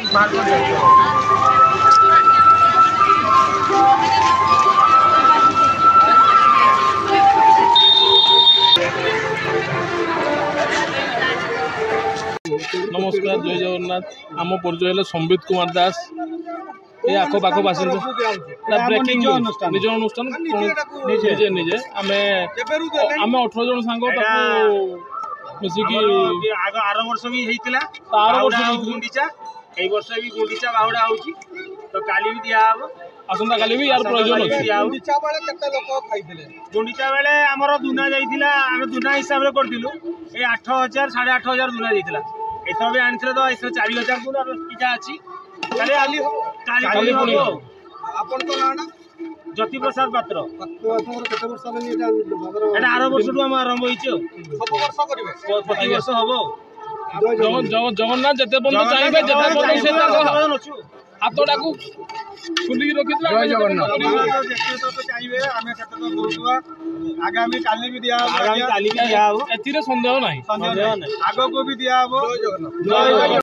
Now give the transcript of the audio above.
नमस्कार जय जगन्नाथ आम परिचय संबित कुमार दास ये आख पाख बासिंदा ब्रेकिंग निज अनुष्ठान निजे निजे आम 18 जन सांग मिसिकी आर वर्ष भी होता गुंडीचा ए वर्ष भी गुंडीचा बाहुड़ा होची तो काली भी दिया हम आसंता काली भी यार प्रयोजन अछि गुंडीचा बेले केते लोक खाइथिले गुंडीचा बेले हमर दुना जाइथिला हम दुना हिसाब रे करथिलु ए 8000 8500 दुना जाइथिला एथर भी आनिथिले तो एथर 4000 दुना किजा अछि काली आली काली पुणी आपन तो नाना ज्योति प्रसाद पात्र केते वर्ष आले एटा आरो वर्ष हम आरंभ होइछ सब वर्ष करिवे प्रति वर्ष हबो जगन्नाथ जते बंद चाहिए जते बंद से हाथटा को खुली रखितला जय जगन्नाथ जते तो चाहिए हमें केते तो बोलुआ आगामी काली भी दिया आगामी काली भी दिया हो एतिरे संदेह नाही आगो को भी दिया हो जय जगन्नाथ।